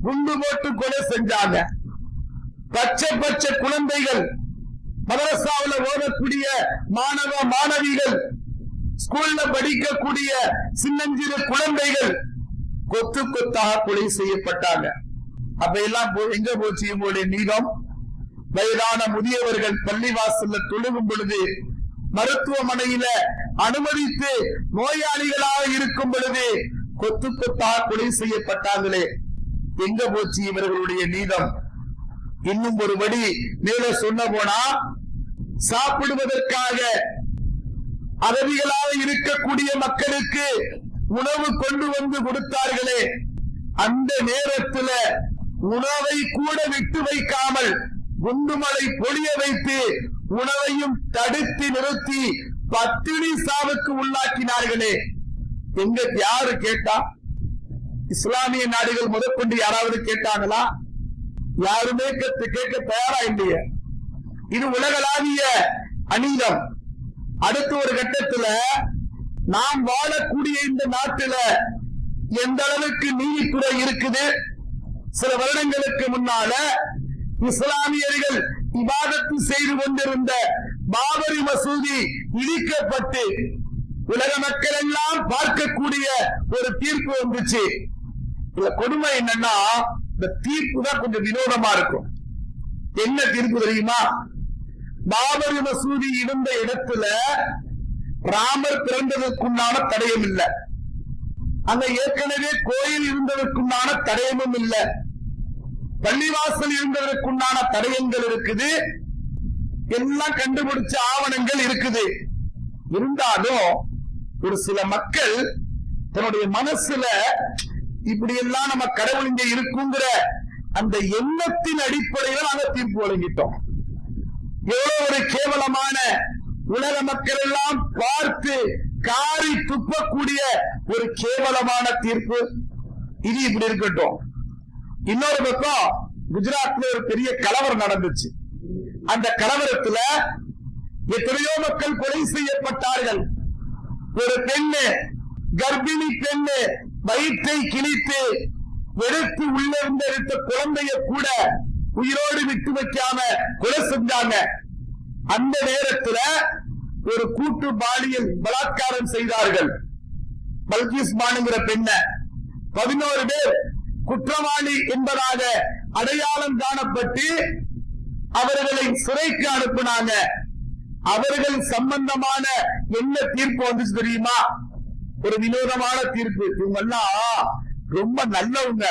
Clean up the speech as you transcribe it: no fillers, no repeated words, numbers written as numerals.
குண்டு போட்டு கொலை செஞ்சாங்க. பச்சை பச்சை குழந்தைகள், மதரசாவில் ஓதக்கூடிய மாணவ மாணவிகள், ஸ்கூல்ல படிக்கக்கூடிய சின்னஞ்சிறு குழந்தைகள் கொத்து கொத்தாக கொலை செய்யப்பட்டாங்க. அப்ப எல்லாம் எங்க போச்சு இவங்களுடைய நீதம்? வயதான முதியவர்கள் பள்ளிவாசல்ல தொழுகும் பொழுது, மருத்துவமனையில அனுமதித்து நோயாளிகளாக இருக்கும் பொழுது கொத்து கொத்தாக கொலை செய்யப்பட்டாங்களே, எங்க போச்சு இவர்களுடைய நீதம்? இன்னும் ஒருபடி மேலே சொன்ன போனா, சாப்பிடுவதற்காக அகதிகளாக இருக்கக்கூடிய மக்களுக்கு உணவு கொண்டு வந்து கொடுத்தார்களே, அந்த நேரத்தில் உணவை கூட விட்டு வைக்காமல் குண்டுமலை பொழிய வைத்து உணவையும் தடுத்து நிறுத்தி பட்டினி சாவுக்கு உள்ளாக்கினார்களே. எங்க யாரு கேட்டா? இஸ்லாமிய நாடுகள் முதற்கொண்டு யாராவது கேட்டாங்களா? யாருமே கேட்க தயாரா இல்லையே. இது உலகளாவிய அநீதம். அடுத்த ஒரு கட்டத்துல நாம் வாழக்கூடிய இந்த நாட்டில எந்த அளவுக்கு நீதித்துறை இருக்குது? சில வருடங்களுக்கு முன்னால இஸ்லாமியர்கள் இபாதத்து செய்து கொண்டிருந்த பாபரி மசூதி இடிக்கப்பட்டு உலக மக்கள் எல்லாம் பார்க்கக்கூடிய ஒரு தீர்ப்பு வந்துச்சு. இதுல கொடுமை என்னன்னா, இந்த தீர்ப்பு தான் கொஞ்சம் வினோதமா இருக்கும். என்ன தீர்ப்பு தெரியுமா? பாபரி மசூதி இருந்த இடத்துல ராமர் பிறந்ததற்குண்டான தடயம் இல்லை, அங்க ஏற்கனவே கோயில் இருந்ததற்குண்டான தடயமும் இல்லை, பள்ளிவாசல் இருந்ததற்குண்டான தடயங்கள் இருக்குது, எல்லாம் கண்டுபிடிச்ச ஆவணங்கள் இருக்குது. இருந்தாலும் ஒரு சில மக்கள் தன்னுடைய மனசுல இப்படி எல்லாம் நம்ம கடவுள் இங்க இருக்குங்கிற அந்த எண்ணத்தின் அடிப்படையில் நாங்க தீர்ப்பு வழங்கிட்டோம். எவ்வளவு ஒரு கேவலமான, உலக மக்கள் எல்லாம் பார்த்து காரி துப்பக்கூடிய ஒரு கேவலமான தீர்ப்பு இது. இப்படி இருக்கட்டும். இன்னொரு பக்கம் குஜராத்ல ஒரு பெரிய கலவரம் நடந்துச்சு. அந்த கலவரத்துல எத்தனையோ மக்கள் கொலை செய்யப்பட்டார்கள். ஒரு பெண்ணு, கர்ப்பிணி பெண்ணு வயிற்றை கிழித்து எடுத்து உள்ள இருந்து எடுத்த குழந்தைய கூட உயிரோடு விட்டு வைக்காம கொலை செஞ்சாங்க. அந்த நேரத்துல ஒரு கூட்டு பாலியல் பலாத்காரம் செய்தார்கள். பல்கிஸ் பானுங்கிற பெண்ண 11 பேர் குற்றவாளி என்பதாக அடையாளம் காணப்பட்டு அவர்களை சிறைக்கு அனுப்பினாங்க. அவர்கள் சம்பந்தமான என்ன தீர்ப்பு வந்துச்சு தெரியுமா? ஒரு வினோதமான தீர்ப்பு. இவங்க எல்லாம் ரொம்ப நல்லவங்க.